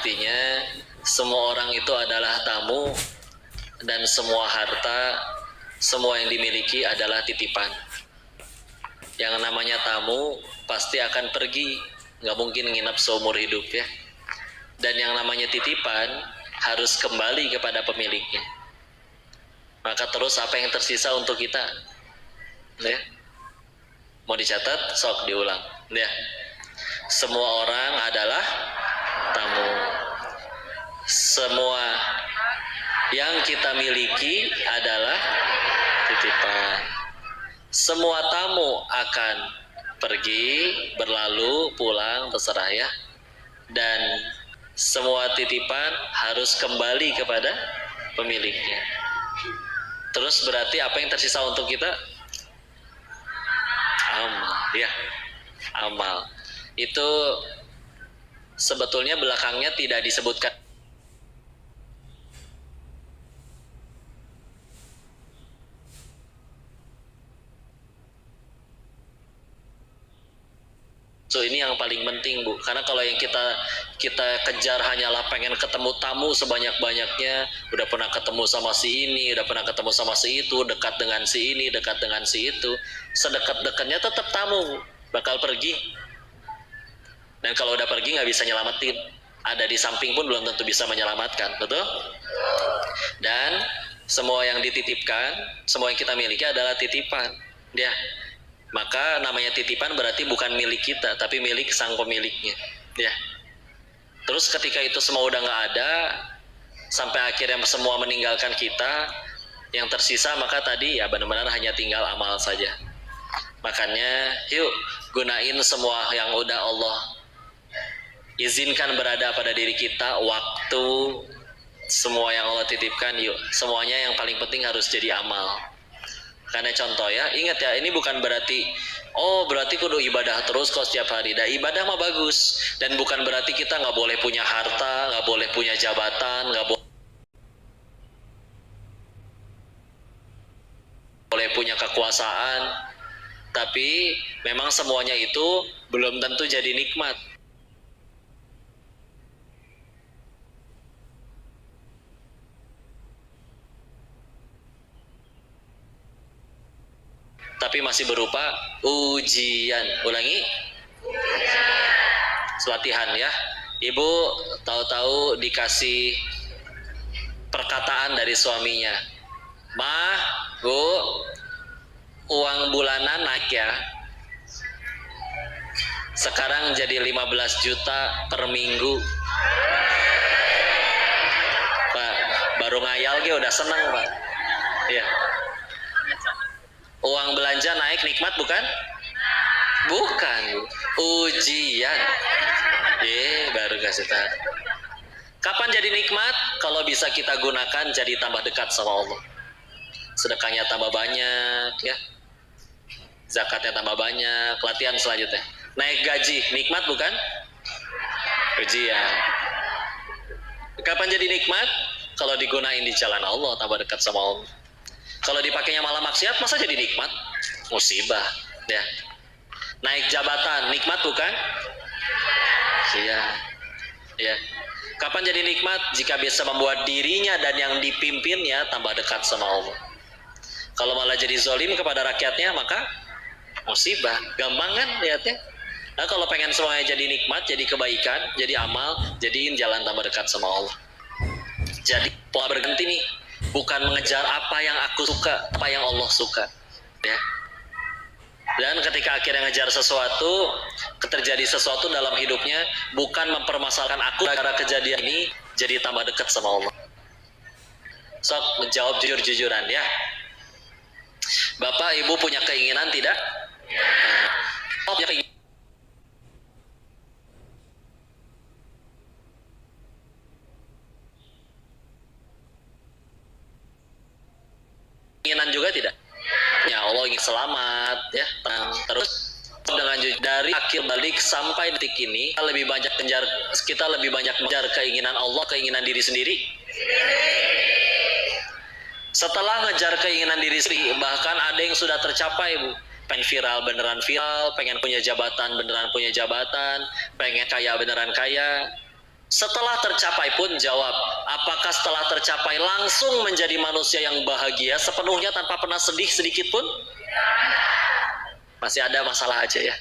Artinya semua orang itu adalah tamu, dan semua harta, semua yang dimiliki adalah titipan. Yang namanya tamu pasti akan pergi, nggak mungkin nginap seumur hidup ya. Dan yang namanya titipan harus kembali kepada pemiliknya. Maka terus apa yang tersisa untuk kita? Ya. Mau dicatat, sok diulang. Ya. Semua orang adalah tamu. Semua yang kita miliki adalah titipan. Semua tamu akan pergi, berlalu, pulang, terserah ya. Dan semua titipan harus kembali kepada pemiliknya. Terus berarti apa yang tersisa untuk kita? Amal, ya. Amal. Itu sebetulnya belakangnya tidak disebutkan. So ini yang paling penting Bu, karena kalau yang kita kejar hanyalah pengen ketemu tamu sebanyak-banyaknya, udah pernah ketemu sama si ini, udah pernah ketemu sama si itu, dekat dengan si ini, dekat dengan si itu, sedekat-dekatnya tetap tamu, bakal pergi. Dan kalau udah pergi nggak bisa nyelamatin, ada di samping pun belum tentu bisa menyelamatkan, betul? Dan semua yang dititipkan, semua yang kita miliki adalah titipan, ya. Maka namanya titipan berarti bukan milik kita, tapi milik sang pemiliknya, ya. Terus ketika itu semua udah nggak ada, sampai akhirnya semua meninggalkan kita, yang tersisa maka tadi ya benar-benar hanya tinggal amal saja. Makanya yuk gunain semua yang udah Allah izinkan berada pada diri kita, waktu, semua yang Allah titipkan, yuk semuanya yang paling penting harus jadi amal. Karena contoh ya, ingat ya, ini bukan berarti berarti kudu ibadah terus kok setiap hari. Dah ibadah mah bagus, dan bukan berarti kita nggak boleh punya harta, nggak boleh punya jabatan, nggak boleh punya kekuasaan. Tapi memang semuanya itu belum tentu jadi nikmat. Tapi masih berupa ujian. Ulangi. Latihan ya. Ibu tahu-tahu dikasih perkataan dari suaminya. Ma, Bu, uang bulanan naik ya. Sekarang jadi 15 juta per minggu. Pak, baru ngayal ge udah senang, Pak. Iya. Uang belanja naik nikmat bukan? Bukan, ujian. Baru kasih tahu. Kapan jadi nikmat? Kalau bisa kita gunakan jadi tambah dekat sama Allah. Sedekahnya tambah banyak, ya. Zakatnya tambah banyak. Latihan selanjutnya. Naik gaji, nikmat bukan? Ujian. Kapan jadi nikmat? Kalau digunain di jalan Allah, tambah dekat sama Allah. Kalau dipakainya malah maksiat, masa jadi nikmat? Musibah, ya. Naik jabatan, nikmat bukan? Iya, ya. Kapan jadi nikmat? Jika bisa membuat dirinya dan yang dipimpinnya tambah dekat sama Allah. Kalau malah jadi zolim kepada rakyatnya, maka musibah. Gampang kan lihatnya? Nah, kalau pengen semuanya jadi nikmat, jadi kebaikan, jadi amal, jadiin jalan tambah dekat sama Allah. Jadi pola berganti nih. Bukan mengejar apa yang aku suka, apa yang Allah suka, ya. Dan ketika akhirnya ngejar sesuatu, terjadi sesuatu dalam hidupnya, bukan mempermasalahkan aku gara-gara kejadian ini jadi tambah dekat sama Allah. Sok menjawab jujur-jujuran ya. Bapak Ibu punya keinginan tidak? Punya keinginan. Keinginan juga tidak? Ya Allah ingin selamat ya. Terus dengan dari akhir balik sampai detik ini kita lebih banyak mengejar keinginan Allah, keinginan diri sendiri. Setelah ngejar keinginan diri sendiri, bahkan ada yang sudah tercapai, Bu. Pengen viral beneran viral, pengen punya jabatan beneran punya jabatan, pengen kaya beneran kaya. Setelah tercapai pun jawab, apakah setelah tercapai langsung menjadi manusia yang bahagia sepenuhnya tanpa pernah sedih sedikit pun? Masih ada masalah aja ya.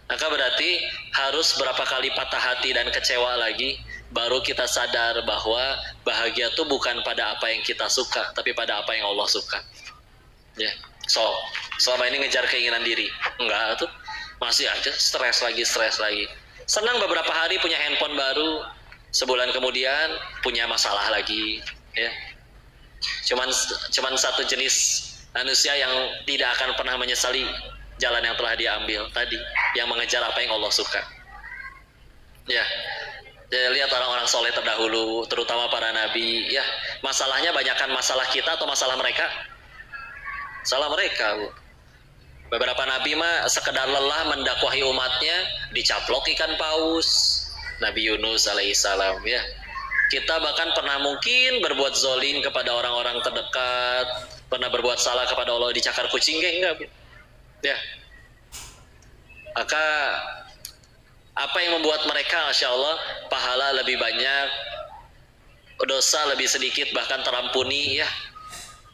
Maka berarti harus berapa kali patah hati dan kecewa lagi baru kita sadar bahwa bahagia itu bukan pada apa yang kita suka, tapi pada apa yang Allah suka. Ya. So, selama ini ngejar keinginan diri. Enggak tuh. Masih aja stres lagi. Senang beberapa hari punya handphone baru, sebulan kemudian punya masalah lagi, ya. Cuman satu jenis manusia yang tidak akan pernah menyesali jalan yang telah dia ambil tadi, yang mengejar apa yang Allah suka. Ya. Jadi lihat orang-orang soleh terdahulu, terutama para nabi, ya. Masalahnya banyakkan masalah kita atau masalah mereka? Salah mereka, Bu. Beberapa nabi mah sekedar lelah mendakwahi umatnya, dicaplok ikan paus. Nabi Yunus alaihissalam, ya. Kita bahkan pernah mungkin berbuat zolim kepada orang-orang terdekat, pernah berbuat salah kepada Allah, dicakar kucing, enggak, Bu? Ya. Maka apa yang membuat mereka, Masya Allah, pahala lebih banyak, dosa lebih sedikit, bahkan terampuni, ya.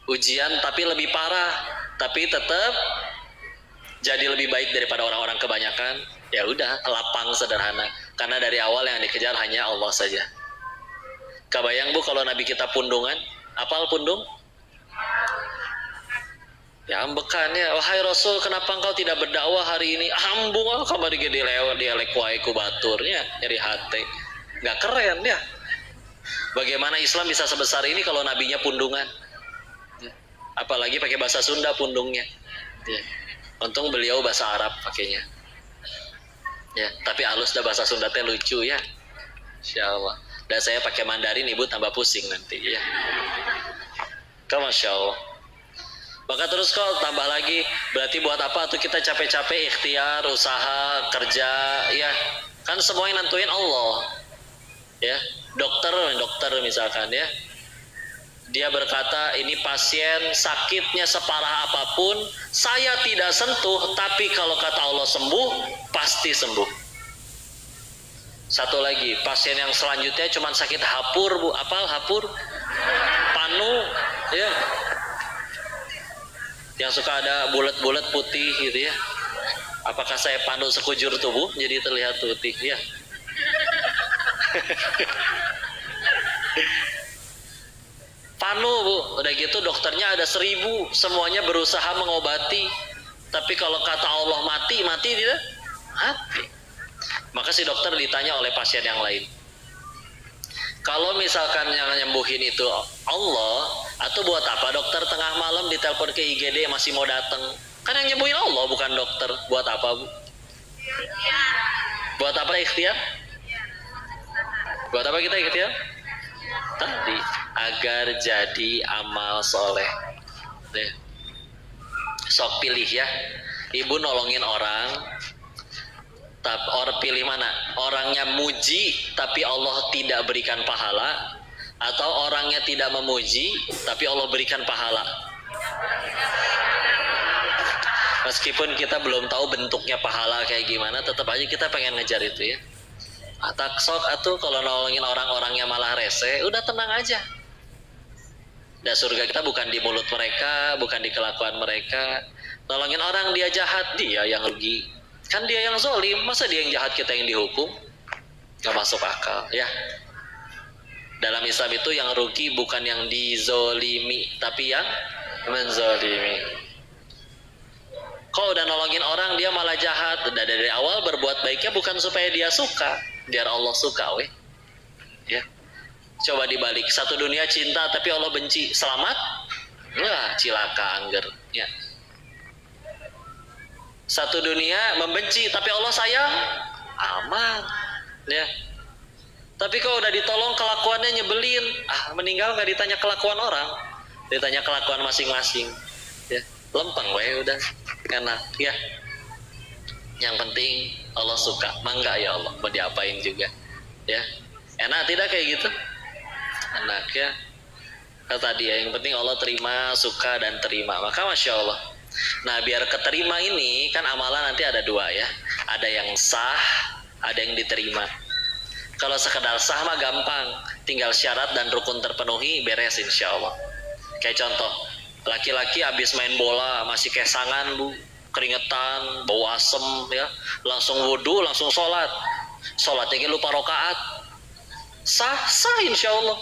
Ujian tapi lebih parah, tapi tetap jadi lebih baik daripada orang-orang kebanyakan. Ya udah, lapang sederhana. Karena dari awal yang dikejar hanya Allah saja. Kebayang, Bu, kalau Nabi kita pundungan? Apal pundung? Ya ambekan ya. Wahai Rasul, kenapa engkau tidak berdakwah hari ini? Ambung kabar gede lewat dia lekwai ku baturnya nyari hati. Nggak keren ya. Bagaimana Islam bisa sebesar ini kalau nabinya pundungan? Ya. Apalagi pakai bahasa Sunda pundungnya. Ya. Untung beliau bahasa Arab pakainya. Ya, tapi halus dah bahasa Sunda teh lucu ya. Insyaallah. Dan saya pakai Mandarin, Ibu tambah pusing nanti ya. Masya Allah. Maka terus kok tambah lagi, berarti buat apa tuh kita capek-capek ikhtiar, usaha, kerja, ya. Kan semua yang nentuin Allah. Ya, dokter misalkan ya. Dia berkata, ini pasien sakitnya separah apapun, saya tidak sentuh, tapi kalau kata Allah sembuh, pasti sembuh. Satu lagi, pasien yang selanjutnya cuma sakit hapur, Bu. Apal hapur? Panu, ya. Yang suka ada bulat-bulat putih gitu ya. Apakah saya panu sekujur tubuh jadi terlihat putih? Ya. Panu, Bu. Udah gitu dokternya ada 1000, semuanya berusaha mengobati. Tapi kalau kata Allah mati tidak? Mati. Maka si dokter ditanya oleh pasien yang lain. Kalau misalkan yang nyembuhin itu Allah, atau buat apa dokter tengah malam ditelepon ke IGD masih mau datang? Kan yang nyembuhin Allah bukan dokter. Buat apa, Bu? Buat apa ikhtiar? Buat apa kita ikhtiar? Tadi agar jadi amal soleh. Sok pilih ya. Ibu nolongin orang, tapi orang pilih mana? Orangnya muji tapi Allah tidak berikan pahala, atau orangnya tidak memuji tapi Allah berikan pahala. Meskipun kita belum tahu bentuknya pahala kayak gimana, tetap aja kita pengen ngejar itu ya. Sok atuh kalau nolongin orang-orangnya malah rese, udah tenang aja. Dan surga kita bukan di mulut mereka, bukan di kelakuan mereka. Nolongin orang dia jahat, dia yang rugi. Kan dia yang zolim, masa dia yang jahat kita yang dihukum? Gak masuk akal ya. Dalam Islam itu yang rugi bukan yang dizolimi, tapi yang menzolimi. Kalau udah nolongin orang dia malah jahat, udah dari awal berbuat baiknya bukan supaya dia suka, biar Allah suka weh. Ya. Coba dibalik, satu dunia cinta tapi Allah benci, selamat? Enggak, cilaka angger. Ya. Satu dunia membenci tapi Allah sayang, aman. Ya. Tapi kalau udah ditolong kelakuannya nyebelin, meninggal nggak ditanya kelakuan orang, ditanya kelakuan masing-masing. Ya. Lempeng weh udah enak ya. Yang penting Allah suka, mangga ya Allah, mau diapain juga ya. Enak tidak kayak gitu? Enak ya. Kata dia yang penting Allah terima, suka dan terima. Maka Masya Allah. Nah biar keterima ini kan amalan nanti ada 2 ya. Ada yang sah, ada yang diterima. Kalau sekedar sah mah gampang, tinggal syarat dan rukun terpenuhi, beres insya Allah. Kayak contoh, laki-laki habis main bola masih kesangan bu, keringetan, bau asem ya, langsung wudhu, langsung sholat. Sholatnya lupa rokaat, sah insya Allah.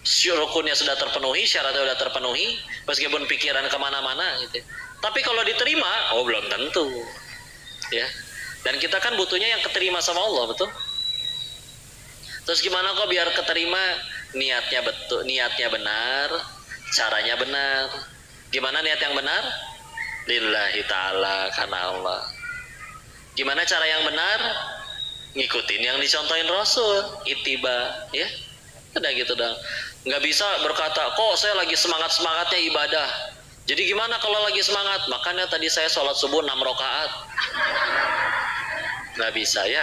Rukunnya sudah terpenuhi, syaratnya sudah terpenuhi, meskipun pikiran kemana-mana gitu. Tapi kalau diterima, oh belum tentu ya. Dan kita kan butuhnya yang keterima sama Allah, betul? Terus gimana kok biar keterima? Niatnya betul, niatnya benar, caranya benar. Gimana niat yang benar? Lillahi ta'ala, karena Allah. Gimana cara yang benar? Ngikutin yang dicontohin Rasul, ittiba, ya. Udah gitu dong. Nggak bisa berkata, kok saya lagi semangat-semangatnya ibadah. Jadi gimana kalau lagi semangat? Makanya tadi saya sholat subuh 6 rakaat. Nggak bisa ya.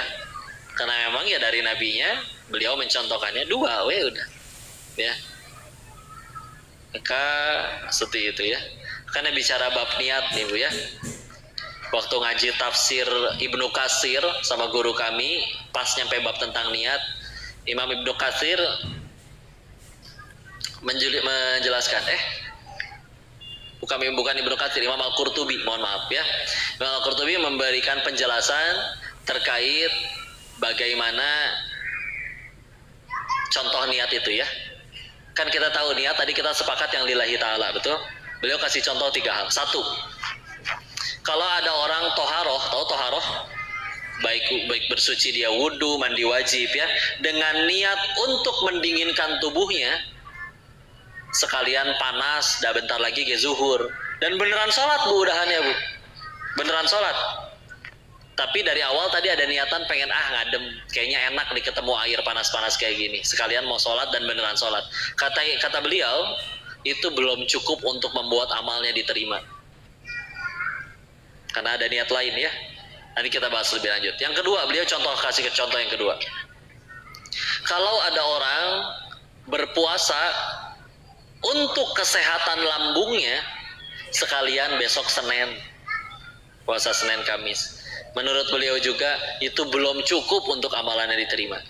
Karena memang ya dari nabinya, beliau mencontohkannya 2, udah. Ya. Maka seperti itu ya. Karena bicara bab niat nih Bu ya. Waktu ngaji tafsir Ibnu Katsir sama guru kami, pas nyampe bab tentang niat, Imam Ibnu Katsir menjelaskan, bukan Ibnu Katsir, Imam Al-Qurtubi, mohon maaf ya. Imam Al-Qurtubi memberikan penjelasan terkait bagaimana contoh niat itu ya. Kan kita tahu niat tadi kita sepakat yang lillahi ta'ala, betul? Beliau kasih contoh 3 hal. 1, kalau ada orang toharoh, tahu toharoh? Baik bersuci dia wudhu, mandi wajib ya, dengan niat untuk mendinginkan tubuhnya, sekalian panas, dah bentar lagi ke zuhur, dan beneran sholat Bu, udahannya Bu, beneran sholat. Tapi dari awal tadi ada niatan pengen ngadem, kayaknya enak nih ketemu air panas-panas kayak gini, sekalian mau sholat dan beneran sholat. Kata beliau, itu belum cukup untuk membuat amalnya diterima, karena ada niat lain ya. Nanti kita bahas lebih lanjut. Yang kedua, beliau kasih contoh yang kedua. Kalau ada orang berpuasa untuk kesehatan lambungnya, sekalian besok Senin, puasa Senin Kamis, menurut beliau juga itu belum cukup untuk amalannya diterima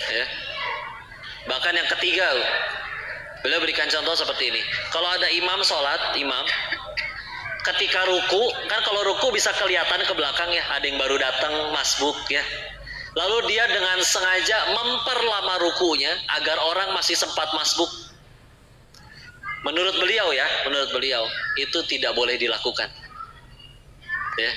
ya. Bahkan yang ketiga, beliau berikan contoh seperti ini. Kalau ada imam sholat, ketika ruku, kan kalau ruku bisa kelihatan ke belakang ya, ada yang baru datang masbuk ya. Lalu dia dengan sengaja memperlama rukunya agar orang masih sempat masbuk. Menurut beliau itu tidak boleh dilakukan. Ya.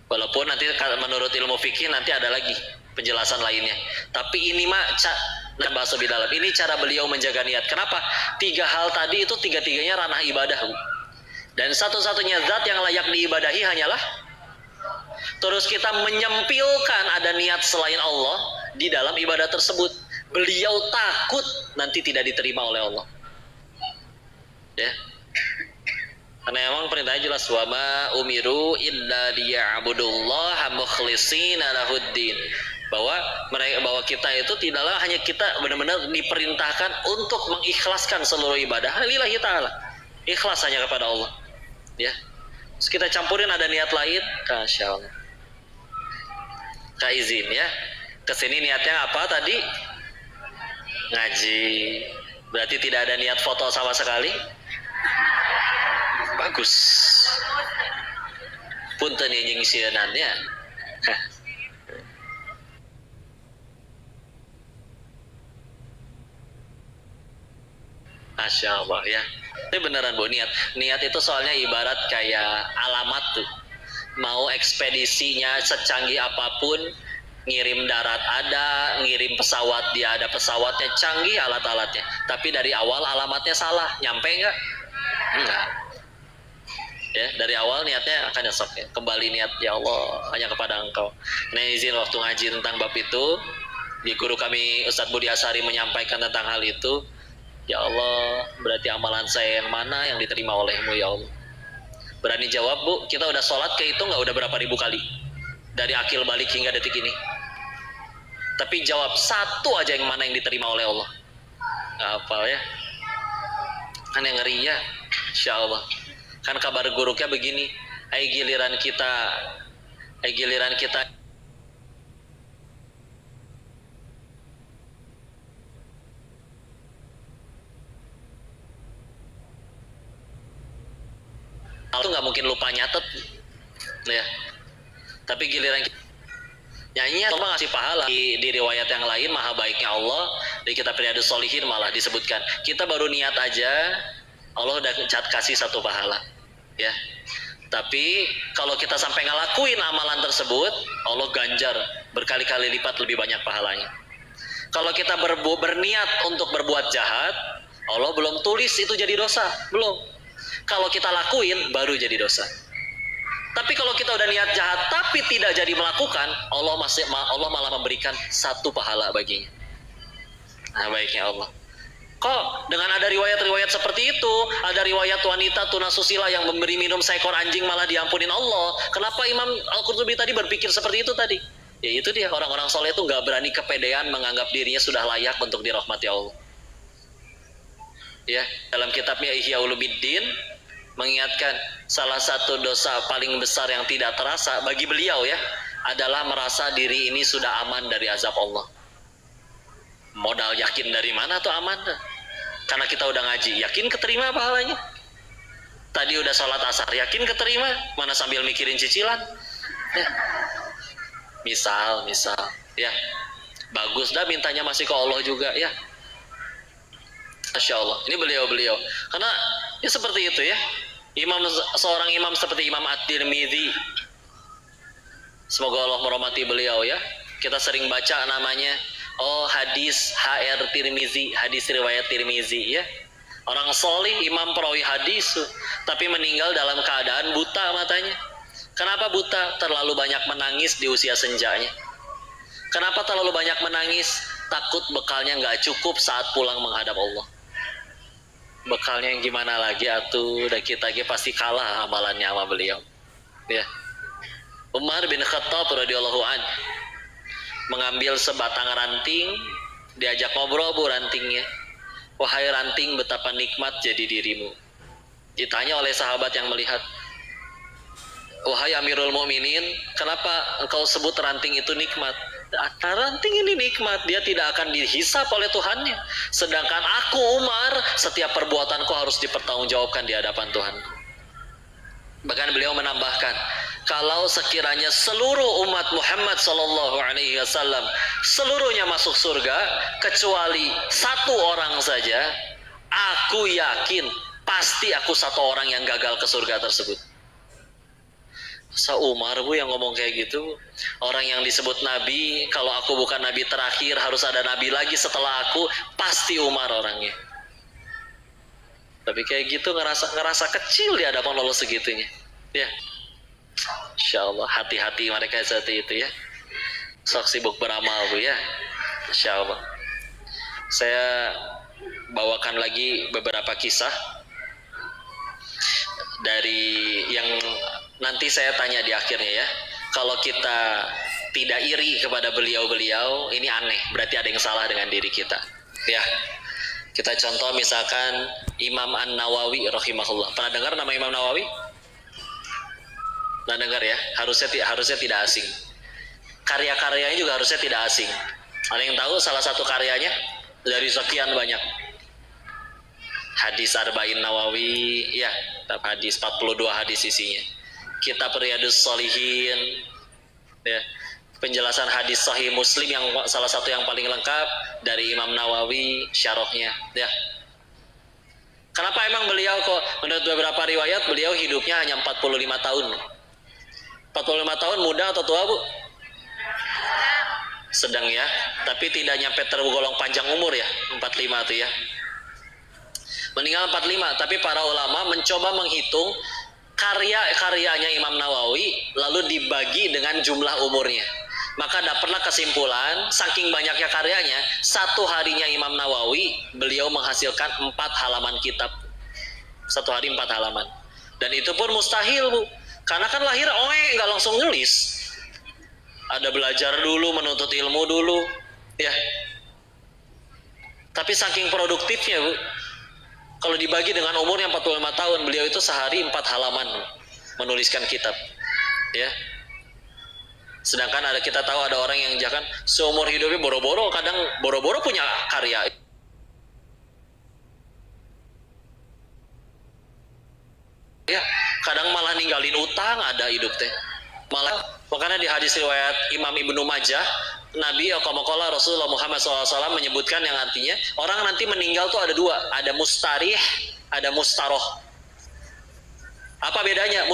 Walaupun nanti menurut ilmu fikih nanti ada lagi penjelasan lainnya. Tapi ini bahasa lebih dalam. Ini cara beliau menjaga niat. Kenapa? 3 hal tadi itu 3-tiganya ranah ibadah. Dan satu-satunya zat yang layak diibadahi hanyalah. Terus kita menyempilkan ada niat selain Allah di dalam ibadah tersebut. Beliau takut nanti tidak diterima oleh Allah. Ya. Karena memang perintahnya jelas, wa ma umiru illa liya'budullaha mukhlishina lahuddin. Bahwa kita itu tidaklah hanya kita benar-benar diperintahkan untuk mengikhlaskan seluruh ibadah lillahi ta'ala. Ikhlas hanya kepada Allah. Ya. Terus kita campurin ada niat lain, Masya Allah. Izin ya. Kesini niatnya apa tadi? Ngaji. Berarti tidak ada niat foto sama sekali. Bagus. Punten yang sianannya. Masya Allah ya. Ini beneran Bu, niat itu soalnya ibarat kayak alamat tuh. Mau ekspedisinya secanggih apapun, ngirim darat ada, ngirim pesawat dia ada pesawatnya, canggih alat-alatnya, tapi dari awal alamatnya salah, nyampe nggak? Enggak. Ya, dari awal niatnya akan nyesek ya. Kembali niat, ya Allah hanya kepada Engkau. Nah, izin waktu ngaji tentang bab itu, di guru kami Ustadz Budi Asari menyampaikan tentang hal itu. Ya Allah, berarti amalan saya yang mana yang diterima oleh-Mu ya Allah? Berani jawab Bu, kita udah sholat kehitung nggak udah berapa ribu kali dari akil balik hingga detik ini. Tapi jawab satu aja yang mana yang diterima oleh Allah. Nggak hafal ya. Kan yang ngeri ya, Insya Allah. Kan kabar buruknya begini, giliran kita Itu nggak mungkin lupa nyatet, ya. Tapi giliran nyanyi Allah ngasih pahala di riwayat yang lain, maha baiknya Allah di kitab Riyadhus Shalihin malah disebutkan kita baru niat aja Allah udah kasih satu pahala, ya. Tapi kalau kita sampai ngelakuin amalan tersebut, Allah ganjar berkali-kali lipat lebih banyak pahalanya. Kalau kita berniat untuk berbuat jahat, Allah belum tulis itu jadi dosa, belum. Kalau kita lakuin baru jadi dosa. Tapi kalau kita udah niat jahat tapi tidak jadi melakukan, Allah malah memberikan satu pahala baginya. Nah, baiknya Allah. Kok dengan ada riwayat-riwayat seperti itu, ada riwayat wanita tunasusila yang memberi minum seekor anjing malah diampunin Allah. Kenapa Imam Al-Qurtubi tadi berpikir seperti itu tadi? Ya itu dia, orang-orang soleh itu nggak berani kepedean menganggap dirinya sudah layak untuk dirahmati Allah. Ya, dalam kitabnya Ihya Ulumuddin mengingatkan salah satu dosa paling besar yang tidak terasa bagi beliau ya adalah merasa diri ini sudah aman dari azab Allah. Modal yakin dari mana tuh aman? Karena kita udah ngaji, yakin keterima pahalanya. Tadi udah sholat asar, yakin keterima, mana sambil mikirin cicilan. Ya. Misal, ya. Bagus dah mintanya masih ke Allah juga, ya. Masya Allah, ini beliau. Karena ya seperti itu ya. Seorang imam seperti Imam At-Tirmidzi. Semoga Allah merahmati beliau ya. Kita sering baca namanya, hadis HR Tirmizi, hadis riwayat Tirmizi ya. Orang solih, imam perawi hadis, tapi meninggal dalam keadaan buta matanya. Kenapa buta? Terlalu banyak menangis di usia senjanya. Kenapa terlalu banyak menangis? Takut bekalnya nggak cukup saat pulang menghadap Allah. Bekalnya yang gimana lagi atuh? Dan kita pasti kalah amalannya sama beliau. Ya. Umar bin Khattab radhiyallahu anhu mengambil sebatang ranting, diajak ngobrol bu rantingnya. Wahai ranting, betapa nikmat jadi dirimu. Ditanya oleh sahabat yang melihat, wahai Amirul Mukminin, kenapa engkau sebut ranting itu nikmat? Ranting ini nikmat, dia tidak akan dihisap oleh Tuhannya. Sedangkan aku Umar, setiap perbuatanku harus dipertanggungjawabkan di hadapan Tuhan. Bahkan beliau menambahkan, kalau sekiranya seluruh umat Muhammad SAW seluruhnya masuk surga kecuali satu orang saja, aku yakin pasti aku satu orang yang gagal ke surga tersebut. Umar bu yang ngomong kayak gitu, orang yang disebut nabi, kalau aku bukan nabi terakhir harus ada nabi lagi setelah aku, pasti Umar orangnya. Tapi kayak gitu ngerasa kecil di hadapan Allah segitunya. Ya. Insya Allah hati-hati mereka seperti itu ya. Sok sibuk beramal bu ya. Insya Allah. Saya bawakan lagi beberapa kisah dari yang nanti saya tanya di akhirnya ya. Kalau kita tidak iri kepada beliau-beliau, ini aneh. Berarti ada yang salah dengan diri kita. Ya. Kita contoh misalkan Imam An-Nawawi rahimahullah. Pernah dengar nama Imam Nawawi? Pernah dengar ya? Harusnya tidak asing. Karya-karyanya juga harusnya tidak asing. Ada yang tahu salah satu karyanya dari sekian banyak? Hadis Arba'in Nawawi, ya, hadis 42 hadis isinya. Kitab Riyadhus Shalihin, ya. Penjelasan hadis Sahih Muslim yang salah satu yang paling lengkap dari Imam Nawawi, syarahnya, ya. Kenapa emang beliau kok menurut beberapa riwayat beliau hidupnya hanya 45 tahun. 45 tahun muda atau tua, Bu? Sedang ya, tapi tidak nyampe tergolong panjang umur ya, 45 itu ya. Meninggal 45, tapi para ulama mencoba menghitung karya-karyanya Imam Nawawi lalu dibagi dengan jumlah umurnya. Maka dapatlah kesimpulan, saking banyaknya karyanya, satu harinya Imam Nawawi, beliau menghasilkan 4 halaman kitab. Satu hari 4 halaman. Dan itu pun mustahil, Bu. Karena kan lahir nggak langsung nulis. Ada belajar dulu, menuntut ilmu dulu. Ya. Tapi saking produktifnya, Bu. Kalau dibagi dengan umurnya 45 tahun, beliau itu sehari 4 halaman menuliskan kitab. Ya. Sedangkan kita tahu ada orang yang jangan seumur hidupnya boro-boro, kadang boro-boro punya karya. Ya, kadang ada hidup teh. Malah makanya di hadis riwayat Imam Ibnu Majah, Nabi Qala Rasulullah Muhammad SAW menyebutkan yang artinya orang nanti meninggal tuh ada dua, ada mustarih, ada mustaroh. Apa bedanya?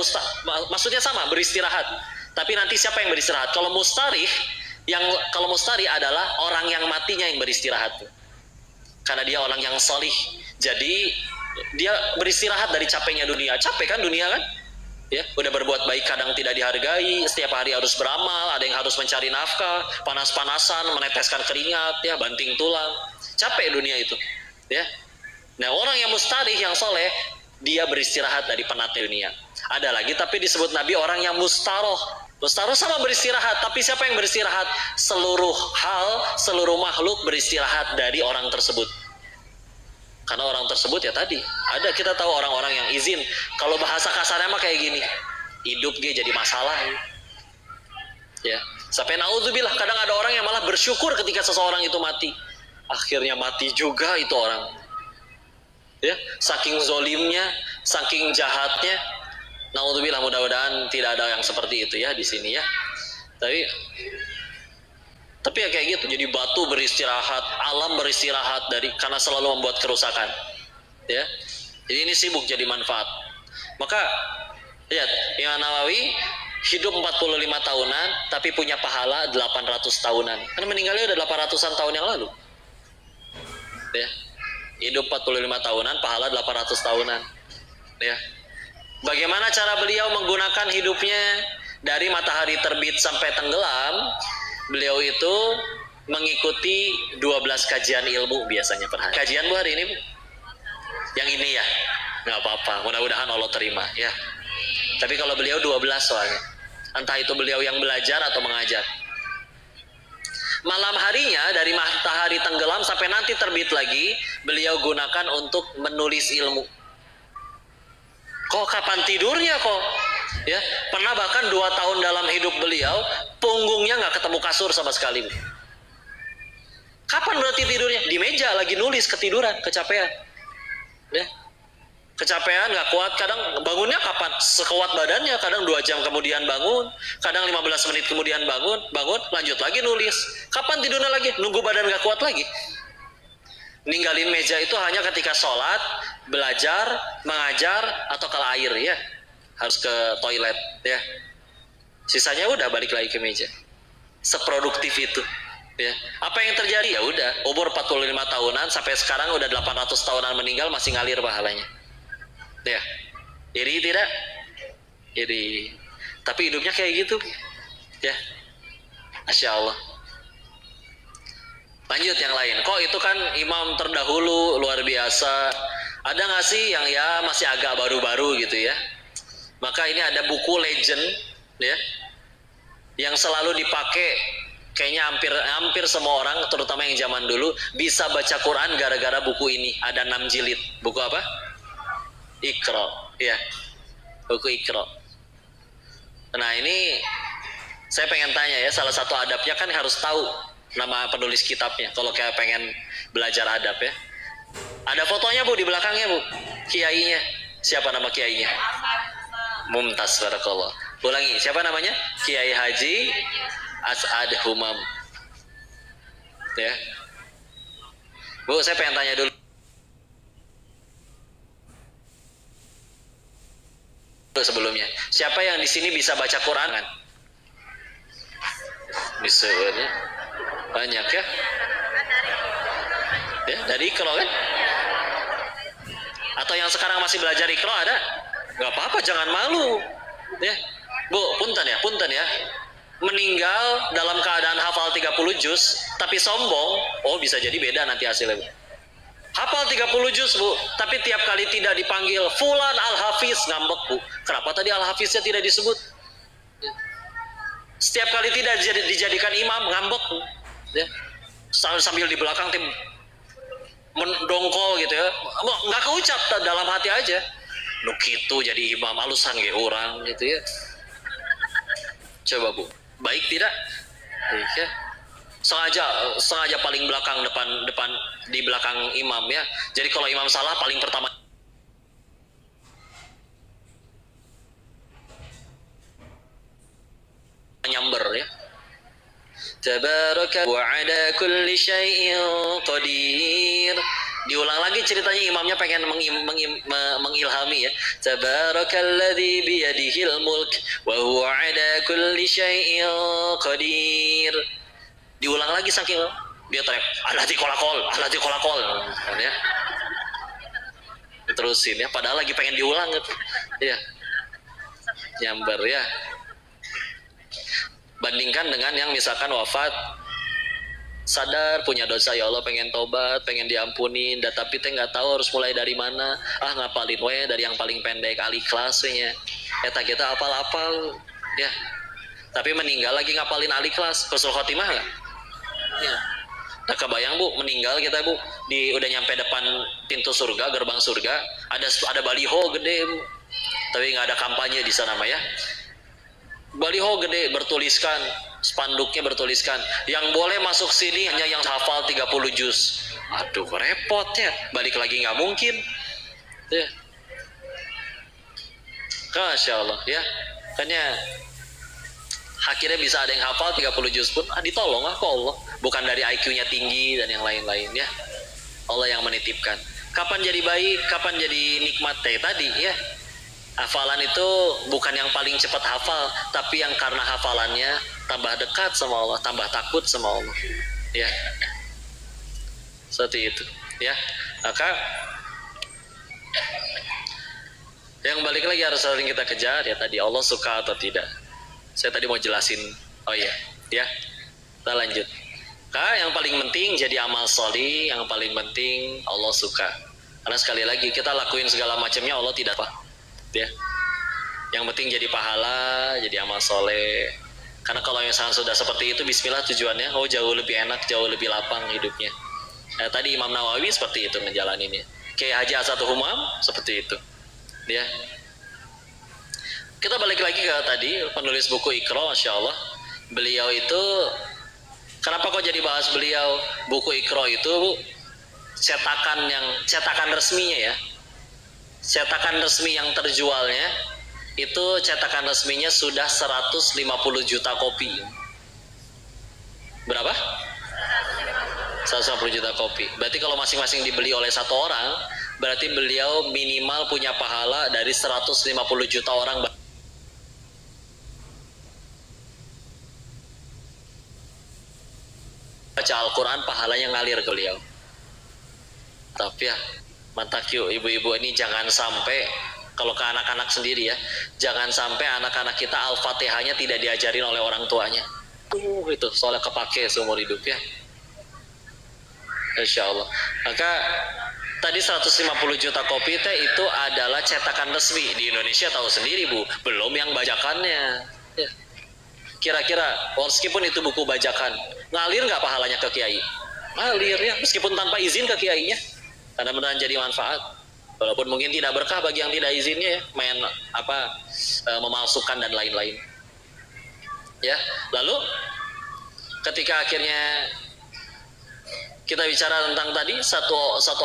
Maksudnya sama, beristirahat. Tapi nanti siapa yang beristirahat? Kalau mustarih adalah orang yang matinya yang beristirahat. Karena dia orang yang solih. Jadi dia beristirahat dari capeknya dunia. Capek kan dunia kan? Ya, udah berbuat baik kadang tidak dihargai, setiap hari harus beramal, ada yang harus mencari nafkah, panas-panasan, meneteskan keringat, ya, banting tulang. Capek dunia itu, ya. Nah, orang yang mustarih, yang soleh, dia beristirahat dari penatnya dunia. Ada lagi, tapi disebut Nabi orang yang mustaroh. Mustaroh sama beristirahat, tapi siapa yang beristirahat? Seluruh hal, seluruh makhluk beristirahat dari orang tersebut. Karena orang tersebut ya tadi, ada kita tahu orang-orang yang izin. Kalau bahasa kasarnya mah kayak gini, hidup dia jadi masalah. Ya, sampai naudzubillah, kadang ada orang yang malah bersyukur ketika seseorang itu mati. Akhirnya mati juga itu orang. Ya, saking zolimnya, saking jahatnya. Naudzubillah, mudah-mudahan tidak ada yang seperti itu ya di sini ya. Tapi ya kayak gitu, jadi batu beristirahat, alam beristirahat karena selalu membuat kerusakan. Ya. Jadi ini sibuk jadi manfaat. Maka lihat, Imam Nawawi hidup 45 tahunan tapi punya pahala 800 tahunan. Karena meninggalnya udah 800-an tahun yang lalu. Ya. Hidup 45 tahunan, pahala 800 tahunan. Ya. Bagaimana cara beliau menggunakan hidupnya dari matahari terbit sampai tenggelam? Beliau itu mengikuti 12 kajian ilmu biasanya per hari. Kajian Bu hari ini, Bu? Yang ini ya? Nggak apa-apa, mudah-mudahan Allah terima ya. Tapi kalau beliau 12 soalnya. Entah itu beliau yang belajar atau mengajar. Malam harinya dari matahari tenggelam sampai nanti terbit lagi, beliau gunakan untuk menulis ilmu. Kok kapan tidurnya kok? Ya, pernah bahkan 2 tahun dalam hidup beliau punggungnya nggak ketemu kasur sama sekali. Kapan berarti tidurnya? Di meja lagi nulis, ketiduran, kecapean. Ya, kecapean, nggak kuat. Kadang bangunnya kapan? Sekuat badannya. Kadang 2 jam kemudian bangun, kadang 15 menit kemudian bangun, lanjut lagi nulis. Kapan tidurnya lagi? Nunggu badan nggak kuat lagi. Ninggalin meja itu hanya ketika sholat, belajar, mengajar, atau kalau air ya. Harus ke toilet ya. Sisanya udah balik lagi ke meja. Seproduktif itu ya. Apa yang terjadi? Ya udah, umur 45 tahunan sampai sekarang udah 800 tahunan meninggal masih ngalir pahalanya. Ya. Iri tidak? Iri. Tapi hidupnya kayak gitu. Ya. Masya Allah. Lanjut yang lain. Kok itu kan imam terdahulu luar biasa. Ada nggak sih yang ya masih agak baru-baru gitu ya? Maka ini ada buku legend ya, yang selalu dipakai kayaknya hampir semua orang, terutama yang zaman dulu, bisa baca Quran gara-gara buku ini. Ada 6 jilid. Buku apa? Iqra ya. Buku Iqra. Nah ini saya pengen tanya ya, salah satu adabnya kan harus tahu nama penulis kitabnya kalau kayak pengen belajar adab ya. Ada fotonya Bu di belakangnya Bu, kiainya. Siapa nama kiainya? Mumtaz, barakallah. Ulangi, siapa namanya? Kiai Haji As'ad Humam. Ya. Bu, saya pengen tanya dulu sebelumnya. Siapa yang di sini bisa baca Quran kan? Bisa ya? Banyak ya? Ya, dari Iqra kan? Atau yang sekarang masih belajar Iqra ada? Gak apa-apa, jangan malu ya. Bu, punten ya, meninggal dalam keadaan hafal 30 juz tapi sombong, oh bisa jadi beda nanti hasilnya Bu. Hafal 30 juz Bu, tapi tiap kali tidak dipanggil Fulan Al-Hafiz, ngambek Bu. Kenapa tadi Al-Hafiznya tidak disebut? Setiap kali tidak dijadikan imam, ngambek Bu ya. Sambil di belakang tim mendongkol gitu ya, nggak keucap dalam hati aja. Nuk itu jadi imam alusan kayak orang gitu ya. Coba Bu, baik tidak? Baik ya. Sengaja paling belakang depan di belakang imam ya. Jadi kalau imam salah paling pertama Tabaraka wa ala kulli syai'in qadir. Diulang lagi ceritanya, imamnya pengen mengilhami ya. Tabarakalladzi biyadihil mulk wa huwa ala kulli syai'in qadir. Diulang lagi saking dia teriak, alati kolakol ya. Terusin ya, padahal lagi pengen diulang gitu. Ya. Nyamber ya. Bandingkan dengan yang misalkan wafat sadar punya dosa, ya Allah pengen tobat, pengen diampunin, tapi teh nggak tahu harus mulai dari mana. Ngapalin we dari yang paling pendek Al-Ikhlas nya. Eta kita apal-apal ya. Tapi meninggal lagi ngapalin Al-Ikhlas, husnul khotimah enggak? Ya. Nah, kebayang Bu, meninggal kita Bu, udah nyampe depan pintu surga, gerbang surga, ada baliho gede Bu. Tapi nggak ada kampanye di sana mah ya. Baliho gede bertuliskan, spanduknya bertuliskan, yang boleh masuk sini hanya yang hafal 30 juz. Aduh, repot ya. Balik lagi nggak mungkin. Ya. Masya Allah ya. Makanya akhirnya bisa ada yang hafal 30 juz pun ditolong kok Allah. Bukan dari IQ-nya tinggi dan yang lain-lain ya. Allah yang menitipkan. Kapan jadi baik, kapan jadi nikmat tadi ya. Hafalan itu bukan yang paling cepat hafal, tapi yang karena hafalannya tambah dekat sama Allah, tambah takut sama Allah. Ya. Seperti itu, ya. Maka yang balik lagi harus sering kita kejar ya tadi, Allah suka atau tidak. Saya tadi mau jelasin. Oh iya, ya. Kita lanjut. Yang paling penting jadi amal sholih, yang paling penting Allah suka. Karena sekali lagi kita lakuin segala macamnya Allah tidak apa. Ya. Yang penting jadi pahala, jadi amal soleh. Karena kalau misalnya sudah seperti itu, bismillah tujuannya, jauh lebih enak, jauh lebih lapang hidupnya. Nah, tadi Imam Nawawi seperti itu ngejalaninnya. Kayak Haji Asatul Humam seperti itu. Ya. Kita balik lagi ke tadi penulis buku Iqra, Masya Allah. Beliau itu, kenapa kok jadi bahas beliau? Buku Iqra itu cetakan resminya ya. Cetakan resmi yang terjualnya itu cetakan resminya sudah 150 juta kopi. Berapa? 150 juta kopi. Berarti kalau masing-masing dibeli oleh satu orang, berarti beliau minimal punya pahala dari 150 juta orang baca Al-Quran, pahalanya ngalir ke beliau. Tapi ya mantak yuk ibu-ibu ini, jangan sampai, kalau ke anak-anak sendiri ya, jangan sampai anak-anak kita Al-Fatihahnya tidak diajarin oleh orang tuanya. Itu soalnya kepake seumur hidup ya. Insya Allah. Maka tadi 150 juta kopi teh itu adalah cetakan resmi. Di Indonesia tahu sendiri Bu, belum yang bajakannya ya. Kira-kira meskipun itu buku bajakan, ngalir nggak pahalanya ke kiai? Ngalir ya, meskipun tanpa izin ke kiainya. Karena beneran jadi manfaat, walaupun mungkin tidak berkah bagi yang tidak izinnya ya, main memalsukan dan lain-lain ya. Lalu ketika akhirnya kita bicara tentang tadi satu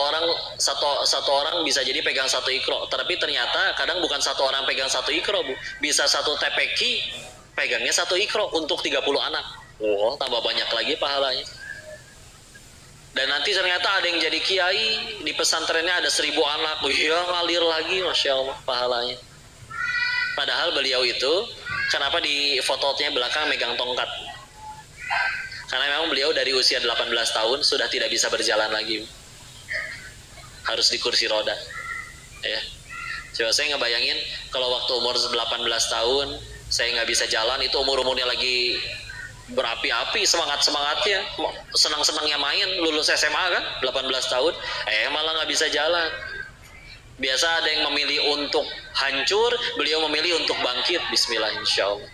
orang bisa jadi pegang satu Iqra, tapi ternyata kadang bukan satu orang pegang satu Iqra Bu, bisa satu TPQ pegangnya satu Iqra untuk 30 anak. Tambah banyak lagi pahalanya. Dan nanti ternyata ada yang jadi kiai, di pesantrennya ada 1000 anak. Iya, ngalir lagi, Masya Allah, pahalanya. Padahal beliau itu, kenapa di fotonya belakang megang tongkat? Karena memang beliau dari usia 18 tahun sudah tidak bisa berjalan lagi. Harus di kursi roda. Ya. Coba saya ngebayangin, kalau waktu umur 18 tahun, saya nggak bisa jalan, itu umur-umurnya lagi berapi-api, semangat-semangatnya, senang-senangnya main, lulus SMA kan, 18 tahun, malah nggak bisa jalan. Biasa ada yang memilih untuk hancur, beliau memilih untuk bangkit, bismillah insyaallah.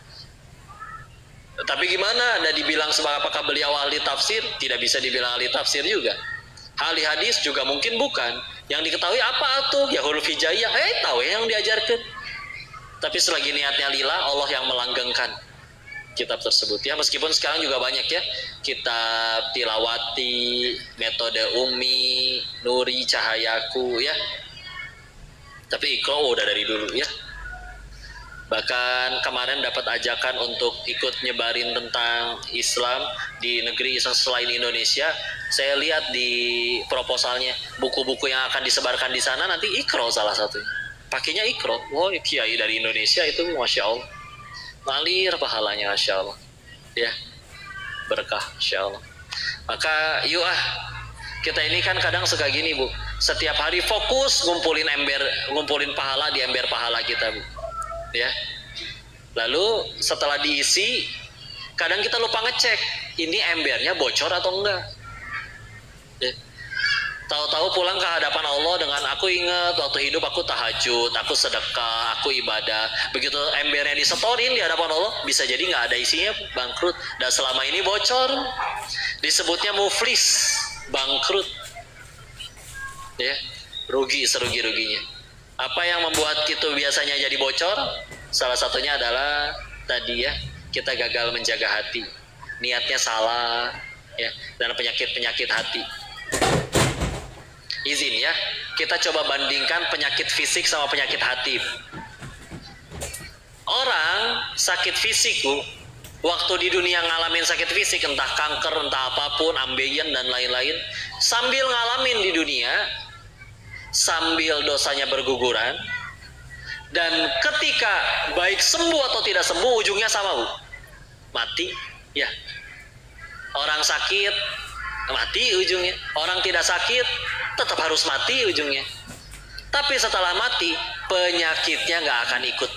Tapi gimana, ada dibilang apakah beliau ahli tafsir? Tidak bisa dibilang ahli tafsir juga. Ahli hadis juga mungkin bukan. Yang diketahui apa tuh? Ya huruf hijaiyah, tahu yang diajarkan. Tapi selagi niatnya lillah, Allah yang melanggengkan kitab tersebut ya. Meskipun sekarang juga banyak ya kitab tilawati, metode Umi, Nuri, Cahayaku ya. Tapi Iqra udah dari dulu ya. Bahkan kemarin dapat ajakan untuk ikut nyebarin tentang Islam di negeri selain Indonesia. Saya lihat di proposalnya, buku-buku yang akan disebarkan di sana nanti Iqra salah satu. Pakainya Iqra. Wow, kiai dari Indonesia itu Masya Allah. Ngalir pahalanya Masya Allah. Ya, berkah Masya Allah. Maka yuk kita ini kan kadang suka gini Bu. Setiap hari fokus ngumpulin pahala di ember pahala kita Bu. Ya. Lalu setelah diisi, kadang kita lupa ngecek ini embernya bocor atau enggak. Ya. Tahu-tahu pulang ke hadapan Allah dengan aku ingat waktu hidup aku tahajud, aku sedekah, aku ibadah. Begitu embernya disetorin di hadapan Allah, bisa jadi nggak ada isinya, bangkrut. Dan selama ini bocor, disebutnya muflis, bangkrut. Ya, rugi serugi-ruginya. Apa yang membuat itu biasanya jadi bocor? Salah satunya adalah tadi ya, kita gagal menjaga hati, niatnya salah, ya, dan penyakit-penyakit hati. Izin ya, kita coba bandingkan penyakit fisik sama penyakit hati. Orang sakit fisik Bu, waktu di dunia ngalamin sakit fisik, entah kanker, entah apapun, ambeien dan lain-lain, sambil ngalamin di dunia, sambil dosanya berguguran, dan ketika baik sembuh atau tidak sembuh ujungnya sama Bu, mati. Ya, orang sakit mati ujungnya, orang tidak sakit tetap harus mati ujungnya. Tapi setelah mati penyakitnya nggak akan ikut.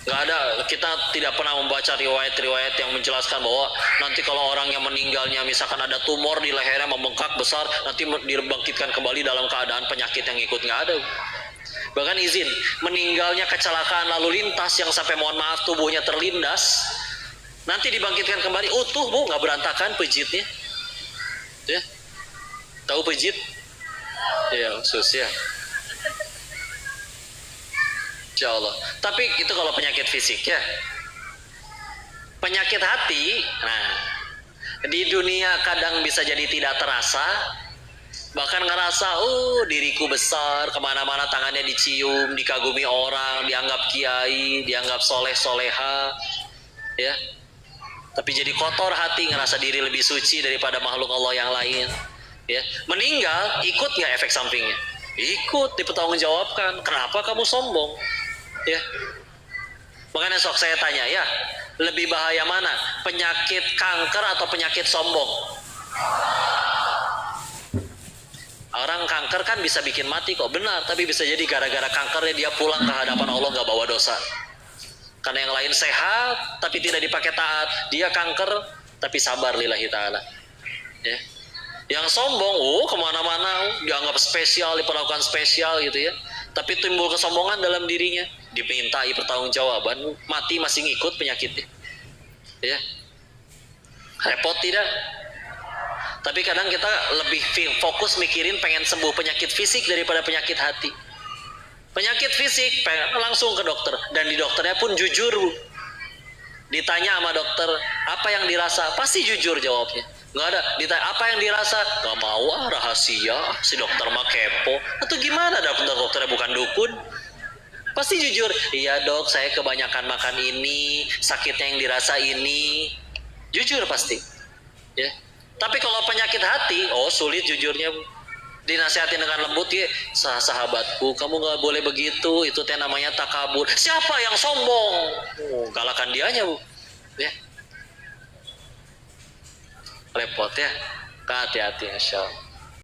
Nggak ada, kita tidak pernah membaca riwayat-riwayat yang menjelaskan bahwa nanti kalau orang yang meninggalnya misalkan ada tumor di lehernya membengkak besar, nanti dibangkitkan kembali dalam keadaan penyakit yang ikut. Nggak ada. Bahkan izin, meninggalnya kecelakaan lalu lintas yang sampai mohon maaf tubuhnya terlindas, nanti dibangkitkan kembali utuh Bu, nggak berantakan pejitnya. Ya, tahu pejit? Ya, khusus ya. Insya Allah. Tapi itu kalau penyakit fisik ya. Penyakit hati, nah di dunia kadang bisa jadi tidak terasa, bahkan ngerasa, diriku besar, kemana-mana tangannya dicium, dikagumi orang, dianggap kiai, dianggap soleh soleha, ya. Tapi jadi kotor hati, ngerasa diri lebih suci daripada makhluk Allah yang lain. Ya, meninggal ikut nggak efek sampingnya? Ikut, dipertanggungjawabkan. Kenapa kamu sombong? Ya, makanya sok saya tanya ya, lebih bahaya mana? Penyakit kanker atau penyakit sombong? Orang kanker kan bisa bikin mati kok, benar. Tapi bisa jadi gara-gara kankernya dia pulang ke hadapan Allah nggak bawa dosa. Karena yang lain sehat tapi tidak dipakai taat, dia kanker tapi sabar lillahi ta'ala. Ya. Yang sombong, kemana-mana dianggap spesial, diperlakukan spesial gitu ya. Tapi timbul kesombongan dalam dirinya, dimintai pertanggungjawaban, mati masih ngikut penyakitnya. Ya. Repot tidak? Tapi kadang kita lebih fokus mikirin pengen sembuh penyakit fisik daripada penyakit hati. Penyakit fisik langsung ke dokter, dan di dokternya pun jujur Bu. Ditanya sama dokter, apa yang dirasa? Pasti jujur jawabnya. Nggak ada, ditanya apa yang dirasa? Nggak mau rahasia, si dokter mah kepo. Atau gimana dokternya bukan dukun? Pasti jujur, iya dok saya kebanyakan makan ini, sakitnya yang dirasa ini. Jujur pasti ya. Tapi kalau penyakit hati, sulit jujurnya Bu. Dinasihatin dengan lembut ya, sahabatku kamu nggak boleh begitu, itu teh namanya takabur. Siapa yang sombong? Galakan dianya Bu ya. Repot ya, hati-hati insya Allah.